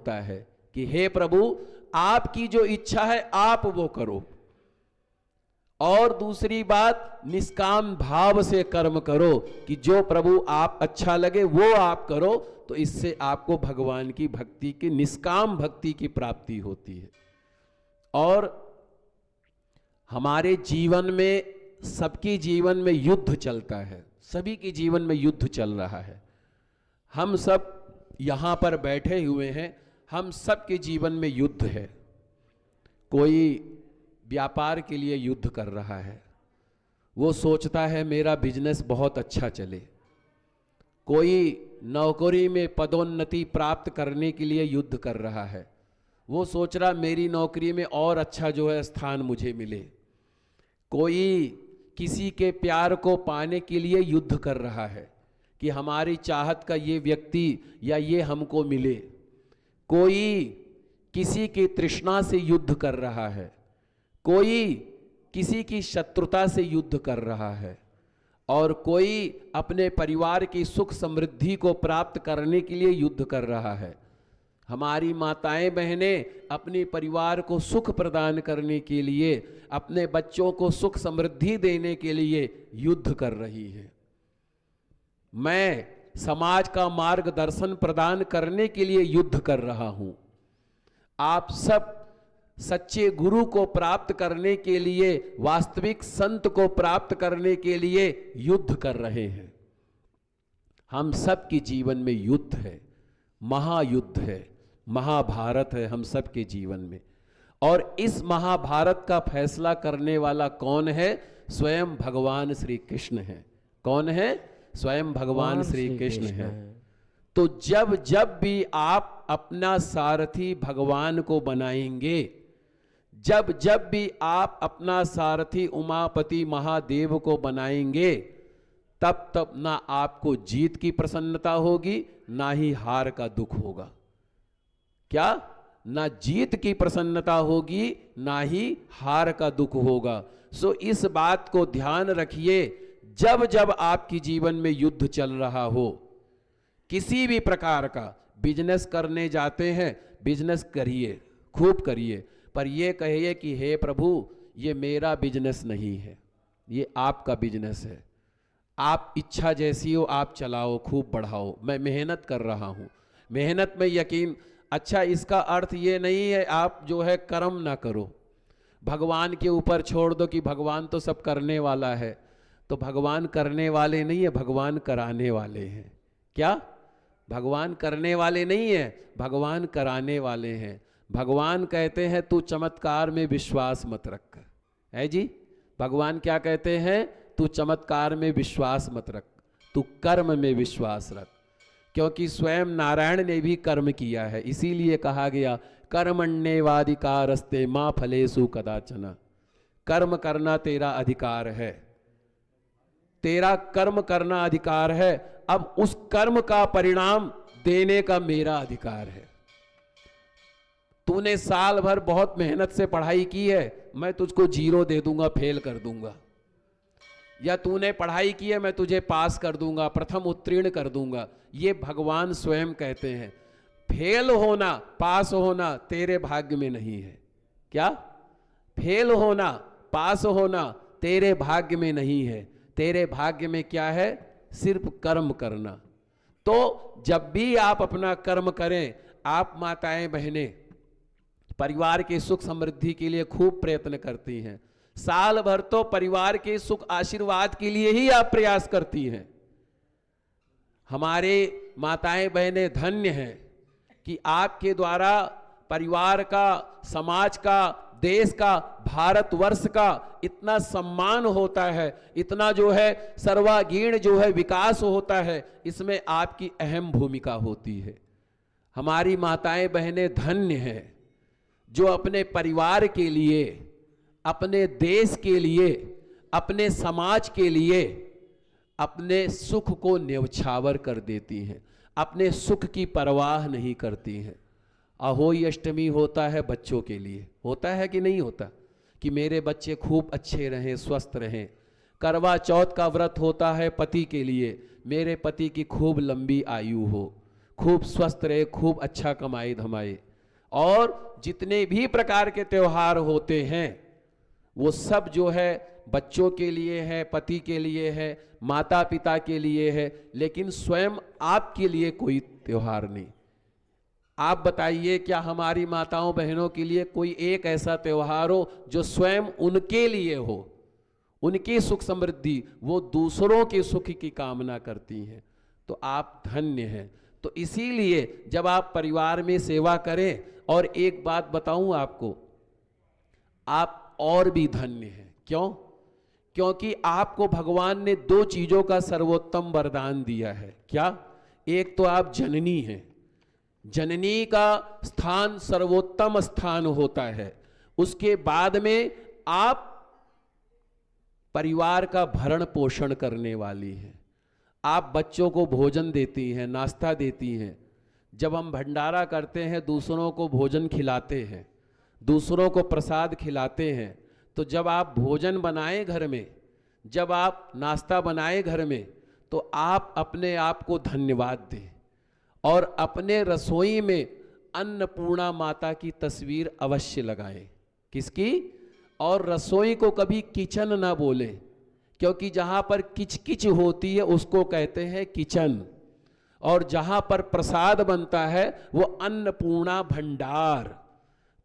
होता है कि हे प्रभु आपकी जो इच्छा है आप वो करो। और दूसरी बात, निष्काम भाव से कर्म करो कि जो प्रभु आप अच्छा लगे वो आप करो, तो इससे आपको भगवान की भक्ति की, निष्काम भक्ति की प्राप्ति होती है। और हमारे जीवन में, सबके जीवन में युद्ध चलता है, सभी के जीवन में युद्ध चल रहा है। हम सब यहाँ पर बैठे हुए हैं, हम सब के जीवन में युद्ध है। कोई व्यापार के लिए युद्ध कर रहा है, वो सोचता है मेरा बिजनेस बहुत अच्छा चले। कोई नौकरी में पदोन्नति प्राप्त करने के लिए युद्ध कर रहा है, वो सोच रहा मेरी नौकरी में और अच्छा जो है स्थान मुझे मिले। कोई किसी के प्यार को पाने के लिए युद्ध कर रहा है कि हमारी चाहत का ये व्यक्ति या ये हमको मिले। कोई किसी की तृष्णा से युद्ध कर रहा है, कोई किसी की शत्रुता से युद्ध कर रहा है, और कोई अपने परिवार की सुख समृद्धि को प्राप्त करने के लिए युद्ध कर रहा है। हमारी माताएं बहनें अपने परिवार को सुख प्रदान करने के लिए, अपने बच्चों को सुख समृद्धि देने के लिए युद्ध कर रही है। मैं समाज का मार्गदर्शन प्रदान करने के लिए युद्ध कर रहा हूं। आप सब सच्चे गुरु को प्राप्त करने के लिए, वास्तविक संत को प्राप्त करने के लिए युद्ध कर रहे हैं। हम सब के जीवन में युद्ध है, महायुद्ध है, महाभारत है हम सब के जीवन में। और इस महाभारत का फैसला करने वाला कौन है? स्वयं भगवान श्री कृष्ण है। कौन है? स्वयं भगवान श्री कृष्ण है। तो जब जब भी आप अपना सारथी भगवान को बनाएंगे, जब जब भी आप अपना सारथी उमापति महादेव को बनाएंगे, तब तब ना आपको जीत की प्रसन्नता होगी, ना ही हार का दुख होगा। क्या? ना जीत की प्रसन्नता होगी, ना ही हार का दुख होगा। सो इस बात को ध्यान रखिए, जब जब आपकी जीवन में युद्ध चल रहा हो, किसी भी प्रकार का बिजनेस करने जाते हैं, बिजनेस करिए, खूब करिए, पर यह कहिए कि हे प्रभु ये मेरा बिजनेस नहीं है, ये आपका बिजनेस है। आप इच्छा जैसी हो आप चलाओ, खूब बढ़ाओ, मैं मेहनत कर रहा हूँ, मेहनत में यकीन। अच्छा, इसका अर्थ ये नहीं है आप जो है कर्म ना करो, भगवान के ऊपर छोड़ दो कि भगवान तो सब करने वाला है। तो भगवान करने वाले नहीं है, भगवान कराने वाले हैं। क्या? भगवान करने वाले नहीं है, भगवान कराने वाले हैं। भगवान कहते हैं तू चमत्कार में विश्वास मत रख, है जी। भगवान क्या कहते हैं? तू चमत्कार में विश्वास मत रख, तू कर्म में विश्वास रख। क्योंकि स्वयं नारायण ने भी कर्म किया है, इसीलिए कहा गया कर्मण्येवाधिकारस्ते मा फलेषु कदाचन। कर्म करना तेरा अधिकार है, तेरा कर्म करना अधिकार है। अब उस कर्म का परिणाम देने का मेरा अधिकार है। तूने साल भर बहुत मेहनत से पढ़ाई की है, मैं तुझको 0 दे दूंगा, फेल कर दूंगा। या तूने पढ़ाई की है, मैं तुझे पास कर दूंगा, प्रथम उत्तीर्ण कर दूंगा। ये भगवान स्वयं कहते हैं। फेल होना, पास होना तेरे भाग्य में नहीं है। क्या? फेल होना, पास होना तेरे भाग्य में नहीं है। तेरे भाग्य में क्या है? सिर्फ कर्म करना। तो जब भी आप अपना कर्म करें, आप माताएं बहनें परिवार के सुख समृद्धि के लिए खूब प्रयत्न करती हैं। साल भर तो परिवार के सुख आशीर्वाद के लिए ही आप प्रयास करती हैं। हमारे माताएं बहनें धन्य हैं कि आपके द्वारा परिवार का, समाज का, देश का, भारतवर्ष का इतना सम्मान होता है, इतना जो है सर्वांगीण जो है विकास होता है, इसमें आपकी अहम भूमिका होती है। हमारी माताएं बहनें धन्य हैं जो अपने परिवार के लिए, अपने देश के लिए, अपने समाज के लिए अपने सुख को न्यौछावर कर देती हैं, अपने सुख की परवाह नहीं करती हैं। अहोई अष्टमी होता है बच्चों के लिए, होता है कि नहीं होता? कि मेरे बच्चे खूब अच्छे रहें, स्वस्थ रहें। करवा चौथ का व्रत होता है पति के लिए, मेरे पति की खूब लंबी आयु हो। खूब स्वस्थ रहे, खूब अच्छा कमाए धमाए। और जितने भी प्रकार के त्योहार होते हैं वो सब जो है बच्चों के लिए है, पति के लिए है, माता पिता के लिए है, लेकिन स्वयं आपके लिए कोई त्योहार नहीं। आप बताइए, क्या हमारी माताओं बहनों के लिए कोई एक ऐसा त्योहार हो जो स्वयं उनके लिए हो, उनकी सुख समृद्धि, वो दूसरों के सुख की कामना करती हैं? तो आप धन्य हैं। तो इसीलिए जब आप परिवार में सेवा करें, और एक बात बताऊं आपको, आप और भी धन्य हैं। क्यों? क्योंकि आपको भगवान ने दो चीजों का सर्वोत्तम वरदान दिया है। क्या? एक तो आप जननी हैं, जननी का स्थान सर्वोत्तम स्थान होता है। उसके बाद में आप परिवार का भरण पोषण करने वाली हैं। आप बच्चों को भोजन देती हैं, नाश्ता देती हैं। जब हम भंडारा करते हैं, दूसरों को भोजन खिलाते हैं, दूसरों को प्रसाद खिलाते हैं। तो जब आप भोजन बनाएं घर में, जब आप नाश्ता बनाएं घर में, तो आप अपने आप को धन्यवाद दें और अपने रसोई में अन्नपूर्णा माता की तस्वीर अवश्य लगाएं। किसकी? और रसोई को कभी किचन ना बोलें, क्योंकि जहाँ पर किचकिच होती है उसको कहते हैं किचन, और जहाँ पर प्रसाद बनता है वो अन्नपूर्णा भंडार।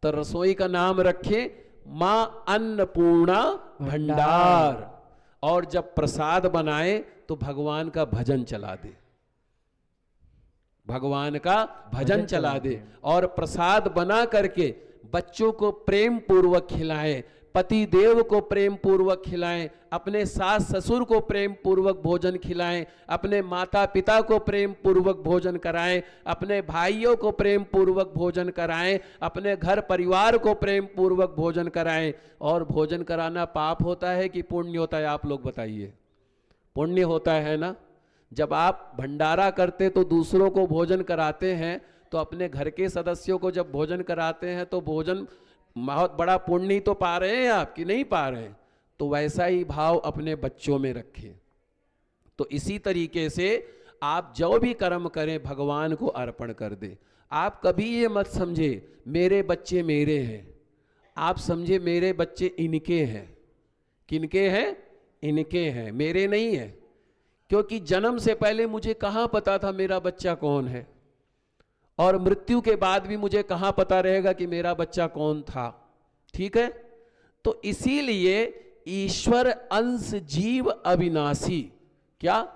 तो रसोई का नाम रखें माँ अन्नपूर्णा भंडार। और जब प्रसाद बनाए तो भगवान का भजन चला दे, भगवान का भजन चला दे। और प्रसाद बना करके बच्चों को प्रेम पूर्वक खिलाएं, पति देव को प्रेम पूर्वक खिलाएं, अपने सास ससुर को प्रेम पूर्वक भोजन खिलाएं, अपने माता पिता को प्रेम पूर्वक भोजन कराएं, अपने भाइयों को प्रेम पूर्वक भोजन कराएं, अपने घर परिवार को प्रेम पूर्वक भोजन कराएं। और भोजन कराना पाप होता है कि पुण्य होता है? आप लोग बताइए। पुण्य होता है ना। जब आप भंडारा करते तो दूसरों को भोजन कराते हैं, तो अपने घर के सदस्यों को जब भोजन कराते हैं तो भोजन बहुत बड़ा पुण्य तो पा रहे हैं आप, कि नहीं पा रहे हैं? तो वैसा ही भाव अपने बच्चों में रखें। तो इसी तरीके से आप जो भी कर्म करें भगवान को अर्पण कर दें। आप कभी ये मत समझे मेरे बच्चे मेरे हैं, आप समझे मेरे बच्चे इनके हैं। किनके हैं? इनके हैं, मेरे नहीं है। क्योंकि जन्म से पहले मुझे कहाँ पता था मेरा बच्चा कौन है, और मृत्यु के बाद भी मुझे कहाँ पता रहेगा कि मेरा बच्चा कौन था। ठीक है? तो इसीलिए ईश्वर अंश जीव अविनाशी। क्या?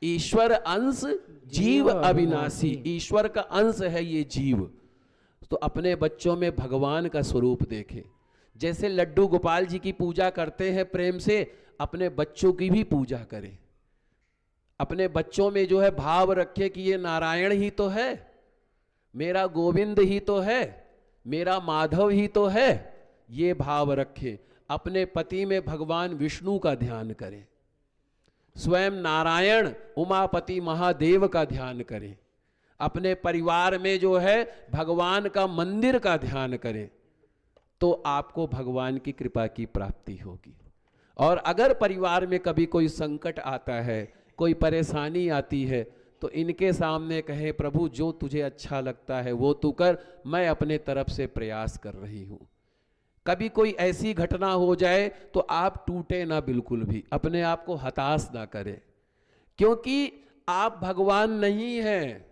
ईश्वर अंश जीव अविनाशी। ईश्वर का अंश है ये जीव। तो अपने बच्चों में भगवान का स्वरूप देखें। जैसे लड्डू गोपाल जी की पूजा करते हैं प्रेम से, अपने बच्चों की भी पूजा करें। अपने बच्चों में जो है भाव रखें कि ये नारायण ही तो है, मेरा गोविंद ही तो है, मेरा माधव ही तो है। ये भाव रखें। अपने पति में भगवान विष्णु का ध्यान करें, स्वयं नारायण उमापति महादेव का ध्यान करें। अपने परिवार में जो है भगवान का मंदिर का ध्यान करें, तो आपको भगवान की कृपा की प्राप्ति होगी। और अगर परिवार में कभी कोई संकट आता है, कोई परेशानी आती है, तो इनके सामने कहें प्रभु जो तुझे अच्छा लगता है वो तू कर, मैं अपने तरफ से प्रयास कर रही हूँ। कभी कोई ऐसी घटना हो जाए तो आप टूटे ना बिल्कुल भी, अपने आप को हताश ना करें, क्योंकि आप भगवान नहीं हैं,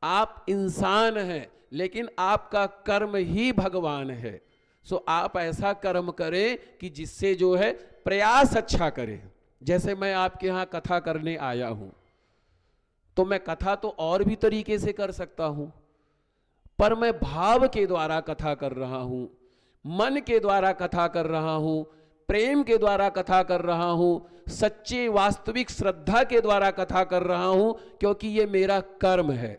आप इंसान हैं, लेकिन आपका कर्म ही भगवान है। सो आप ऐसा कर्म करें कि जिससे जो है प्रयास अच्छा करें। जैसे मैं आपके यहाँ कथा करने आया हूँ, तो मैं कथा तो और भी तरीके से कर सकता हूँ, पर मैं भाव के द्वारा कथा कर रहा हूँ, मन के द्वारा कथा कर रहा हूँ, प्रेम के द्वारा कथा कर रहा हूँ, सच्चे वास्तविक श्रद्धा के द्वारा कथा कर रहा हूँ, क्योंकि ये मेरा कर्म है।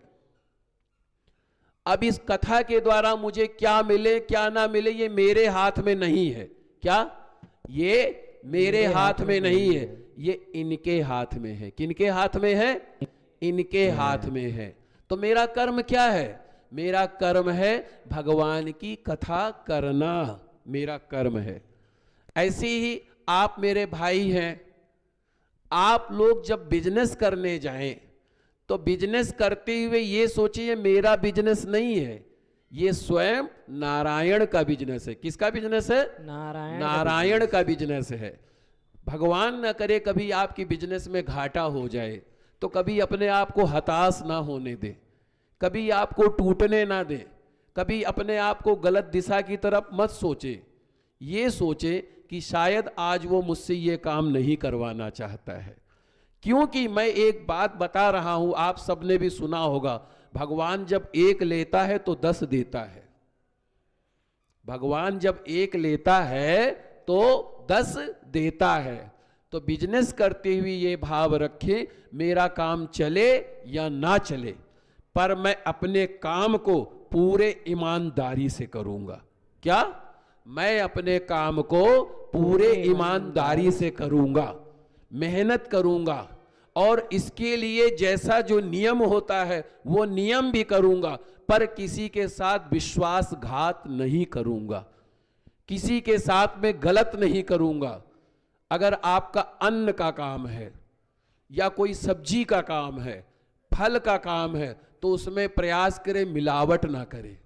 अब इस कथा के द्वारा मुझे क्या मिले क्या ना मिले ये मेरे हाथ में नहीं है। क्या? ये मेरे हाथ में नहीं है, ये इनके हाथ में है। किनके हाथ में है? इनके हाथ में है। तो मेरा कर्म क्या है? मेरा कर्म है भगवान की कथा करना, मेरा कर्म है। ऐसे ही आप मेरे भाई हैं, आप लोग जब बिजनेस करने जाएं तो बिजनेस करते हुए ये सोचिए मेरा बिजनेस नहीं है, ये स्वयं नारायण का बिजनेस है। किसका बिजनेस है? नारायण का बिजनेस है। भगवान न करे कभी आपकी बिजनेस में घाटा हो जाए, तो कभी अपने आप को हताश ना होने दे, कभी आपको टूटने ना दे, कभी अपने आप को गलत दिशा की तरफ मत सोचे। ये सोचे कि शायद आज वो मुझसे ये काम नहीं करवाना चाहता है। क्योंकि मैं एक बात बता रहा हूं, आप सबने भी सुना होगा, भगवान जब एक लेता है तो 10 देता है। भगवान जब एक लेता है तो 10 देता है। तो बिजनेस करते हुए ये भाव रखें, मेरा काम चले या ना चले, पर मैं अपने काम को पूरे ईमानदारी से करूंगा। क्या? मैं अपने काम को पूरे ईमानदारी से करूंगा, मेहनत करूंगा, और इसके लिए जैसा जो नियम होता है वो नियम भी करूंगा, पर किसी के साथ विश्वासघात नहीं करूंगा, किसी के साथ में गलत नहीं करूंगा। अगर आपका अन्न का काम है या कोई सब्जी का काम है, फल का काम है, तो उसमें प्रयास करें मिलावट ना करें।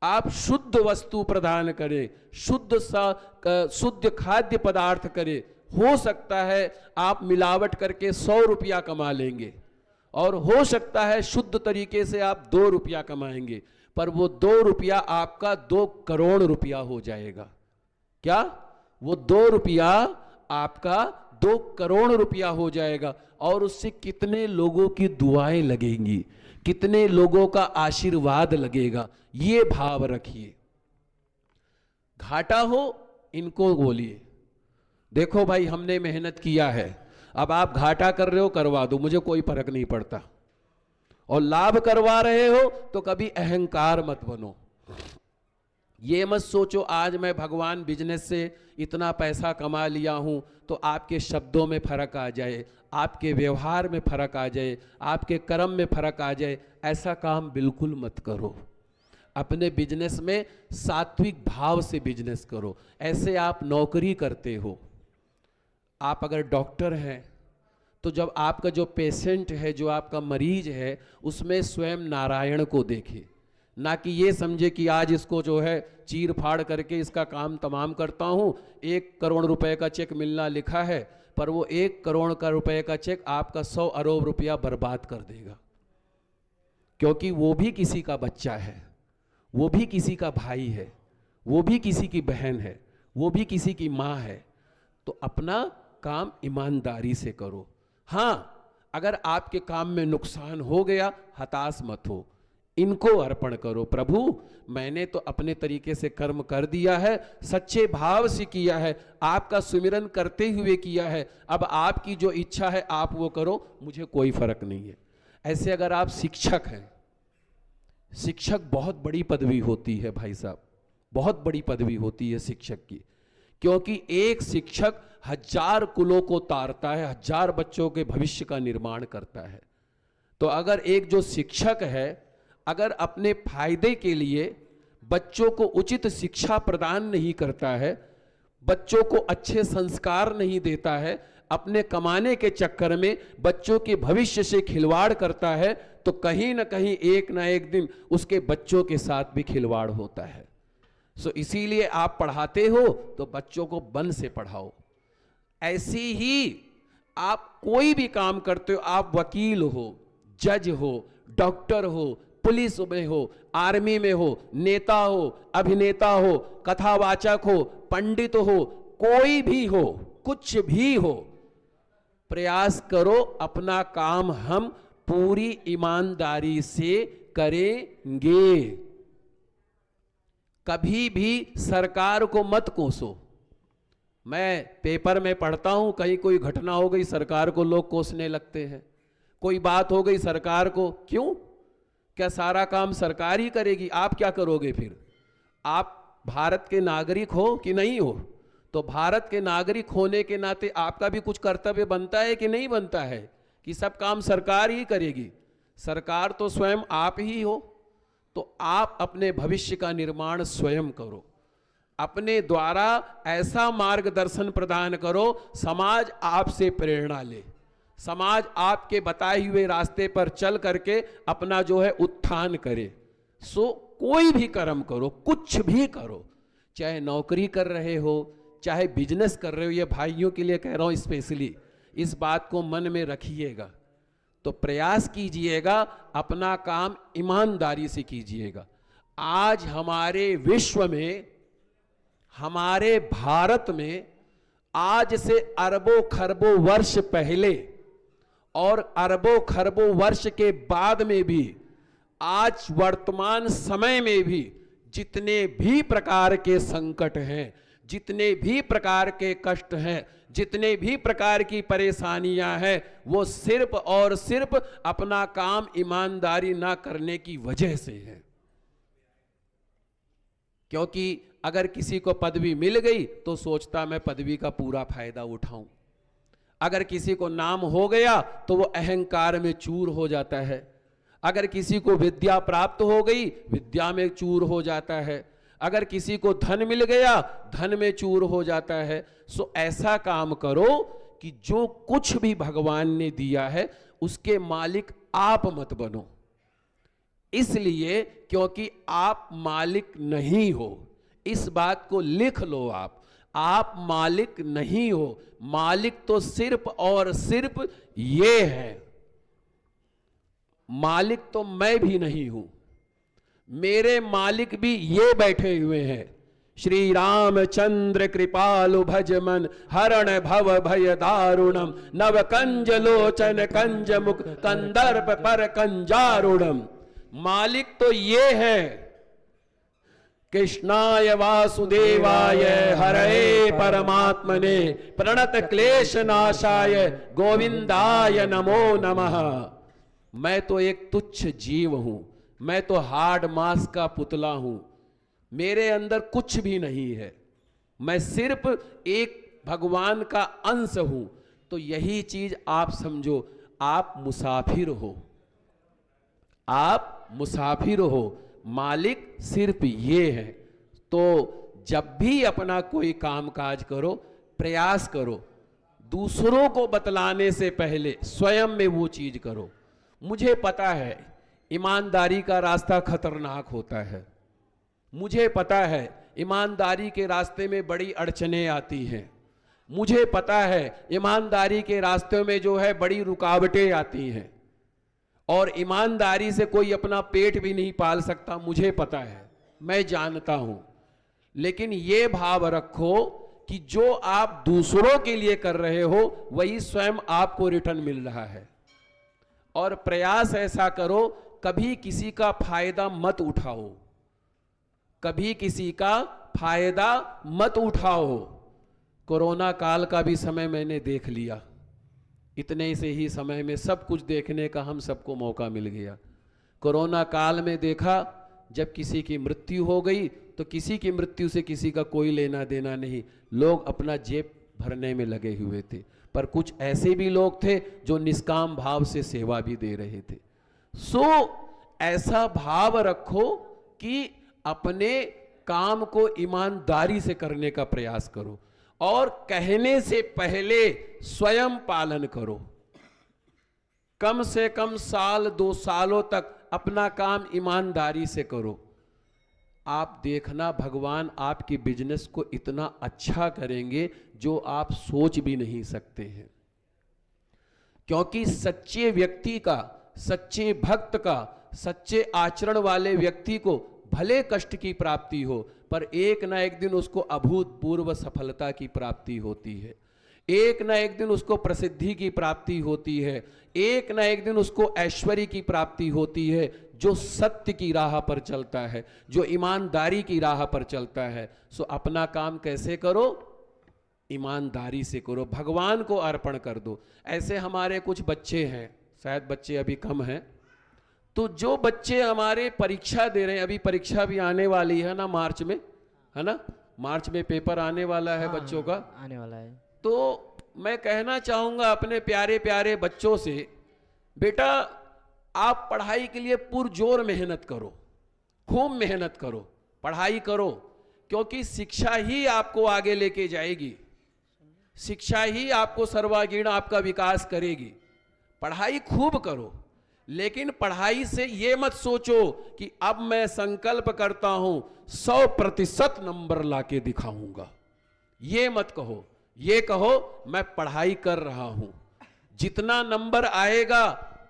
आप शुद्ध वस्तु प्रदान करें, शुद्ध खाद्य पदार्थ करें। हो सकता है आप मिलावट करके 100 रुपया कमा लेंगे, और हो सकता है शुद्ध तरीके से आप 2 रुपया कमाएंगे, पर वो 2 रुपया आपका 2 करोड़ रुपया हो जाएगा। क्या? वो 2 रुपया आपका 2 करोड़ रुपया हो जाएगा, और उससे कितने लोगों की दुआएं लगेंगी, कितने लोगों का आशीर्वाद लगेगा। ये भाव रखिए। घाटा हो इनको बोलिए, देखो भाई हमने मेहनत किया है, अब आप घाटा कर रहे हो करवा दो, मुझे कोई फर्क नहीं पड़ता। और लाभ करवा रहे हो तो कभी अहंकार मत बनो। ये मत सोचो आज मैं भगवान बिजनेस से इतना पैसा कमा लिया हूं तो आपके शब्दों में फर्क आ जाए, आपके व्यवहार में फर्क आ जाए, आपके कर्म में फर्क आ जाए। ऐसा काम बिल्कुल मत करो। अपने बिजनेस में सात्विक भाव से बिजनेस करो। ऐसे आप नौकरी करते हो, आप अगर डॉक्टर हैं तो जब आपका जो पेशेंट है, जो आपका मरीज है, उसमें स्वयं नारायण को देखे, ना कि ये समझे कि आज इसको जो है चीर फाड़ करके इसका काम तमाम करता हूँ, 1 करोड़ रुपए का चेक मिलना लिखा है, पर वो 1 करोड़ का रुपए का चेक आपका 100 अरब रुपया बर्बाद कर देगा। क्योंकि वो भी किसी का बच्चा है, वो भी किसी का भाई है, वो भी किसी की बहन है, वो भी किसी की माँ है। तो अपना काम ईमानदारी से करो। हाँ, अगर आपके काम में नुकसान हो गया, हताश मत हो, इनको अर्पण करो। प्रभु मैंने तो अपने तरीके से कर्म कर दिया है, सच्चे भाव से किया है, आपका सुमिरन करते हुए किया है, अब आपकी जो इच्छा है आप वो करो, मुझे कोई फर्क नहीं है। ऐसे अगर आप शिक्षक हैं, शिक्षक बहुत बड़ी पदवी होती है भाई साहब, बहुत बड़ी पदवी होती है शिक्षक की, क्योंकि एक शिक्षक 1000 कुलों को तारता है, 1000 बच्चों के भविष्य का निर्माण करता है। तो अगर एक जो शिक्षक है, अगर अपने फायदे के लिए बच्चों को उचित शिक्षा प्रदान नहीं करता है, बच्चों को अच्छे संस्कार नहीं देता है, अपने कमाने के चक्कर में बच्चों के भविष्य से खिलवाड़ करता है, तो कहीं ना कहीं एक ना एक दिन उसके बच्चों के साथ भी खिलवाड़ होता है। सो इसीलिए आप पढ़ाते हो तो बच्चों को मन से पढ़ाओ। ऐसी ही आप कोई भी काम करते हो, आप वकील हो, जज हो, डॉक्टर हो, पुलिस में हो, आर्मी में हो, नेता हो, अभिनेता हो, कथावाचक हो, पंडित हो, कोई भी हो, कुछ भी हो, प्रयास करो अपना काम हम पूरी ईमानदारी से करेंगे। कभी भी सरकार को मत कोसो। मैं पेपर में पढ़ता हूं, कहीं कोई घटना हो गई सरकार को लोग कोसने लगते हैं, कोई बात हो गई सरकार को, क्यों? क्या सारा काम सरकार ही करेगी? आप क्या करोगे फिर? आप भारत के नागरिक हो कि नहीं हो? तो भारत के नागरिक होने के नाते आपका भी कुछ कर्तव्य बनता है कि नहीं बनता है, कि सब काम सरकार ही करेगी? सरकार तो स्वयं आप ही हो। तो आप अपने भविष्य का निर्माण स्वयं करो, अपने द्वारा ऐसा मार्गदर्शन प्रदान करो, समाज आपसे प्रेरणा ले, समाज आपके बताए हुए रास्ते पर चल करके अपना जो है उत्थान करे। सो कोई भी कर्म करो, कुछ भी करो, चाहे नौकरी कर रहे हो, चाहे बिजनेस कर रहे हो, ये भाइयों के लिए कह रहा हूं स्पेशली, इस बात को मन में रखिएगा। तो प्रयास कीजिएगा, अपना काम ईमानदारी से कीजिएगा। आज हमारे विश्व में, हमारे भारत में आज से अरबों खरबों वर्ष पहले और अरबों खरबों वर्ष के बाद में भी, आज वर्तमान समय में भी जितने भी प्रकार के संकट हैं, जितने भी प्रकार के कष्ट हैं, जितने भी प्रकार की परेशानियां हैं, वो सिर्फ और सिर्फ अपना काम ईमानदारी ना करने की वजह से है। क्योंकि अगर किसी को पदवी मिल गई तो सोचता मैं पदवी का पूरा फायदा उठाऊं, अगर किसी को नाम हो गया तो वो अहंकार में चूर हो जाता है, अगर किसी को विद्या प्राप्त हो गई विद्या में चूर हो जाता है, अगर किसी को धन मिल गया धन में चूर हो जाता है। सो ऐसा काम करो कि जो कुछ भी भगवान ने दिया है उसके मालिक आप मत बनो, इसलिए क्योंकि आप मालिक नहीं हो। इस बात को लिख लो, आप मालिक नहीं हो, मालिक तो सिर्फ और सिर्फ ये है। मालिक तो मैं भी नहीं हूं, मेरे मालिक भी ये बैठे हुए हैं। श्री रामचंद्र कृपालु भजमन हरण भव भय दारुणम नव कंज लोचन कंज मुख कंदर्प पर कंजारुणम। मालिक तो ये है। कृष्णाय वासुदेवाय हरे परमात्मने प्रणत क्लेश नाशाय गोविंदाय नमो नमः। मैं तो एक तुच्छ जीव हूं, मैं तो हार्ड मांस का पुतला हूं, मेरे अंदर कुछ भी नहीं है, मैं सिर्फ एक भगवान का अंश हूं। तो यही चीज आप समझो, आप मुसाफिर हो, आप मुसाफिर हो, मालिक सिर्फ ये है। तो जब भी अपना कोई काम काज करो, प्रयास करो दूसरों को बतलाने से पहले स्वयं में वो चीज करो। मुझे पता है ईमानदारी का रास्ता खतरनाक होता है, मुझे पता है ईमानदारी के रास्ते में बड़ी अड़चनें आती हैं, मुझे पता है ईमानदारी के रास्ते में जो है बड़ी रुकावटें आती हैं, और ईमानदारी से कोई अपना पेट भी नहीं पाल सकता, मुझे पता है, मैं जानता हूं। लेकिन ये भाव रखो कि जो आप दूसरों के लिए कर रहे हो वही स्वयं आपको रिटर्न मिल रहा है। और प्रयास ऐसा करो, कभी किसी का फायदा मत उठाओ, कभी किसी का फायदा मत उठाओ। कोरोना काल का भी समय मैंने देख लिया, इतने से ही समय में सब कुछ देखने का हम सबको मौका मिल गया। कोरोना काल में देखा, जब किसी की मृत्यु हो गई तो किसी की मृत्यु से किसी का कोई लेना देना नहीं, लोग अपना जेब भरने में लगे हुए थे। पर कुछ ऐसे भी लोग थे जो निष्काम भाव से सेवा भी दे रहे थे। सो ऐसा भाव रखो कि अपने काम को ईमानदारी से करने का प्रयास करो, और कहने से पहले स्वयं पालन करो। कम से कम साल 2 सालों तक अपना काम ईमानदारी से करो। आप देखना भगवान आपकी बिजनेस को इतना अच्छा करेंगे जो आप सोच भी नहीं सकते हैं। क्योंकि सच्चे व्यक्ति का, सच्चे भक्त का, सच्चे आचरण वाले व्यक्ति को भले कष्ट की प्राप्ति हो, पर एक ना एक दिन उसको अभूतपूर्व सफलता की प्राप्ति होती है, एक ना एक दिन उसको प्रसिद्धि की प्राप्ति होती है, एक ना एक दिन उसको ऐश्वर्य की प्राप्ति होती है। जो सत्य की राह पर चलता है, जो ईमानदारी की राह पर चलता है। सो अपना काम कैसे करो? ईमानदारी से करो, भगवान को अर्पण कर दो। ऐसे हमारे कुछ बच्चे हैं, शायद बच्चे अभी कम हैं, तो जो बच्चे हमारे परीक्षा दे रहे हैं, अभी परीक्षा भी आने वाली है ना मार्च में, है ना, मार्च में पेपर आने वाला है, बच्चों का आने वाला है। तो मैं कहना चाहूंगा अपने प्यारे प्यारे बच्चों से, बेटा आप पढ़ाई के लिए पुरजोर मेहनत करो, खूब मेहनत करो, पढ़ाई करो, क्योंकि शिक्षा ही आपको आगे लेके जाएगी, शिक्षा ही आपको सर्वांगीण आपका विकास करेगी। पढ़ाई खूब करो, लेकिन पढ़ाई से ये मत सोचो कि अब मैं संकल्प करता हूं 100% नंबर लाके दिखाऊंगा। ये मत कहो, ये कहो मैं पढ़ाई कर रहा हूं, जितना नंबर आएगा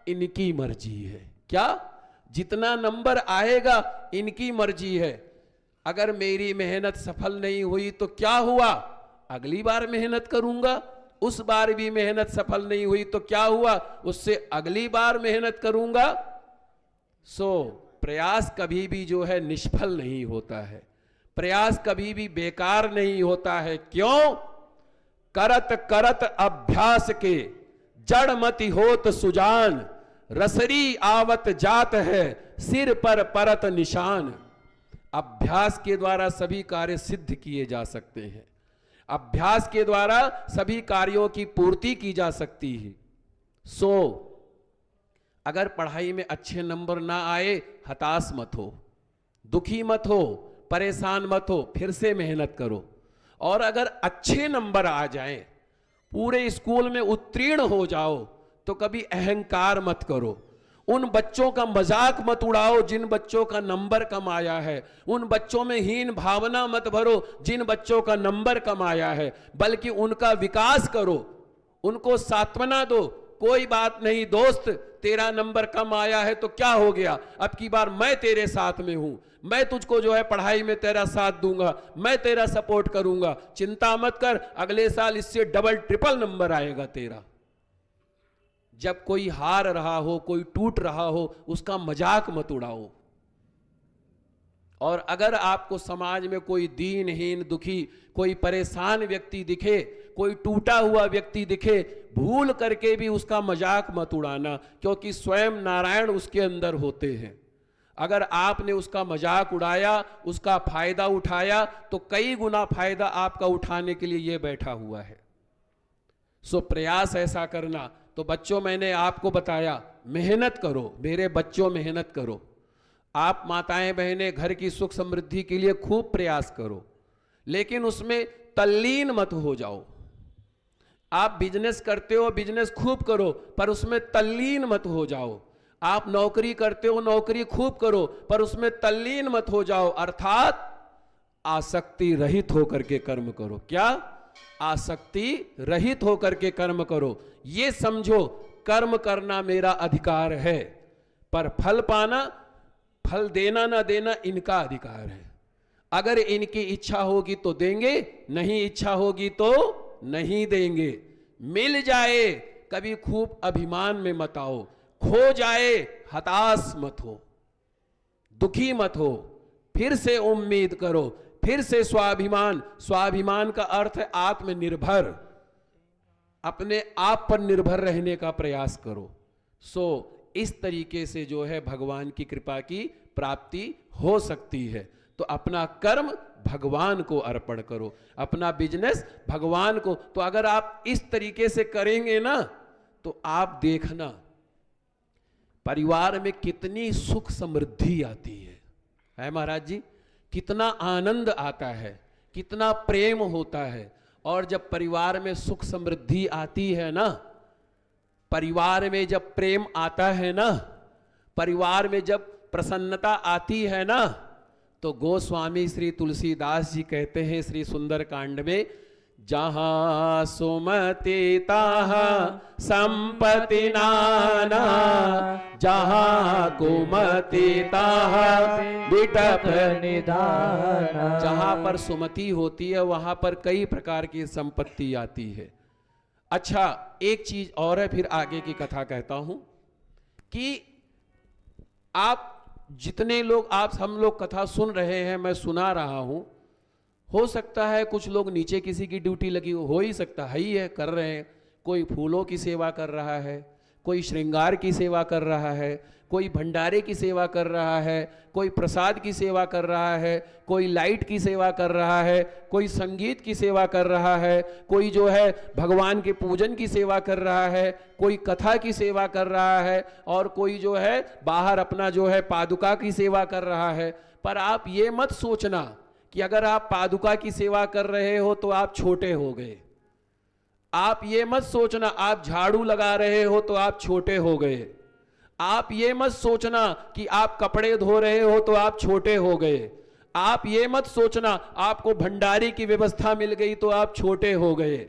इनकी मर्जी है। क्या? जितना नंबर आएगा इनकी मर्जी है। अगर मेरी मेहनत सफल नहीं हुई तो क्या हुआ, अगली बार मेहनत करूंगा। उस बार भी मेहनत सफल नहीं हुई तो क्या हुआ, उससे अगली बार मेहनत करूंगा। प्रयास कभी भी जो है निष्फल नहीं होता है, प्रयास कभी भी बेकार नहीं होता है। क्यों? करत करत अभ्यास के जड़ मति होत सुजान, रसरी आवत जात है सिर पर परत निशान। अभ्यास के द्वारा सभी कार्य सिद्ध किए जा सकते हैं, अभ्यास के द्वारा सभी कार्यों की पूर्ति की जा सकती है। अगर पढ़ाई में अच्छे नंबर ना आए, हताश मत हो, दुखी मत हो, परेशान मत हो, फिर से मेहनत करो। और अगर अच्छे नंबर आ जाएं, पूरे स्कूल में उत्तीर्ण हो जाओ, तो कभी अहंकार मत करो। उन बच्चों का मजाक मत उड़ाओ जिन बच्चों का नंबर कम आया है, उन बच्चों में हीन भावना मत भरो जिन बच्चों का नंबर कम आया है, बल्कि उनका विकास करो, उनको सांत्वना दो। कोई बात नहीं दोस्त, तेरा नंबर कम आया है तो क्या हो गया, अब की बार मैं तेरे साथ में हूं, मैं तुझको जो है पढ़ाई में तेरा साथ दूंगा, मैं तेरा सपोर्ट करूंगा, चिंता मत कर, अगले साल इससे डबल ट्रिपल नंबर आएगा तेरा। जब कोई हार रहा हो, कोई टूट रहा हो, उसका मजाक मत उड़ाओ। और अगर आपको समाज में कोई दीनहीन, दुखी, कोई परेशान व्यक्ति दिखे, कोई टूटा हुआ व्यक्ति दिखे, भूल करके भी उसका मजाक मत उड़ाना, क्योंकि स्वयं नारायण उसके अंदर होते हैं। अगर आपने उसका मजाक उड़ाया, उसका फायदा उठाया, तो कई गुना फायदा आपका उठाने के लिए यह बैठा हुआ है। प्रयास ऐसा करना। तो बच्चों, मैंने आपको बताया, मेहनत करो मेरे बच्चों, मेहनत करो। आप माताएं बहनें घर की सुख समृद्धि के लिए खूब प्रयास करो, लेकिन उसमें तल्लीन मत हो जाओ। आप बिजनेस करते हो, बिजनेस खूब करो, पर उसमें तल्लीन मत हो जाओ। आप नौकरी करते हो, नौकरी खूब करो, पर उसमें तल्लीन मत हो जाओ। अर्थात आसक्ति रहित होकर के कर्म करो। क्या? आसक्ति रहित होकर के कर्म करो। ये समझो, कर्म करना मेरा अधिकार है, पर फल पाना, फल देना ना देना इनका अधिकार है। अगर इनकी इच्छा होगी तो देंगे, नहीं इच्छा होगी तो नहीं देंगे। मिल जाए कभी खूब अभिमान में मत आओ, खो जाए हताश मत हो, दुखी मत हो, फिर से उम्मीद करो, फिर से स्वाभिमान। स्वाभिमान का अर्थ है आत्मनिर्भर, अपने आप पर निर्भर रहने का प्रयास करो। इस तरीके से जो है भगवान की कृपा की प्राप्ति हो सकती है। तो अपना कर्म भगवान को अर्पण करो, अपना बिजनेस भगवान को। तो अगर आप इस तरीके से करेंगे ना, तो आप देखना परिवार में कितनी सुख समृद्धि आती है महाराज जी, कितना आनंद आता है, कितना प्रेम होता है। और जब परिवार में सुख समृद्धि आती है ना, परिवार में जब प्रेम आता है ना, परिवार में जब प्रसन्नता आती है ना, तो गोस्वामी श्री तुलसीदास जी कहते हैं श्री सुंदर कांड में, जहां सुमति तहाँ संपत्ति नाना, जहां कुमति तहाँ बिटप निधाना। जहां पर सुमति होती है वहां पर कई प्रकार की संपत्ति आती है। अच्छा, एक चीज और है, फिर आगे की कथा कहता हूं कि आप जितने लोग, आप हम लोग कथा सुन रहे हैं, मैं सुना रहा हूं, हो सकता है कुछ लोग नीचे किसी की ड्यूटी लगी हो ही सकता है, ही है, कर रहे हैं। कोई फूलों की सेवा कर रहा है, कोई श्रृंगार की सेवा कर रहा है, कोई भंडारे की सेवा कर रहा है, कोई प्रसाद की सेवा कर रहा है, कोई लाइट की सेवा कर रहा है, कोई संगीत की सेवा कर रहा है, कोई जो है भगवान के पूजन की सेवा कर रहा है, कोई कथा की सेवा कर रहा है, और कोई जो है बाहर अपना जो है पादुका की सेवा कर रहा है। पर आप ये मत सोचना कि अगर आप पादुका की सेवा कर रहे हो तो आप छोटे हो गए। आप ये मत सोचना आप झाड़ू लगा रहे हो तो आप छोटे हो गए। आप ये मत सोचना कि आप कपड़े धो रहे हो तो आप छोटे हो गए। आप ये मत सोचना आपको भंडारी की व्यवस्था मिल गई तो आप छोटे हो गए।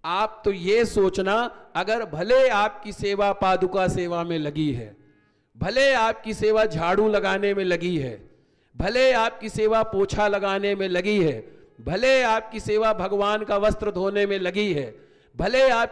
आप तो ये सोचना, अगर भले आपकी सेवा पादुका सेवा में लगी है, भले आपकी सेवा झाड़ू लगाने में लगी है, भले आपकी सेवा पोछा लगाने में लगी है, भले आपकी सेवा भगवान का वस्त्र धोने में लगी है, भले आप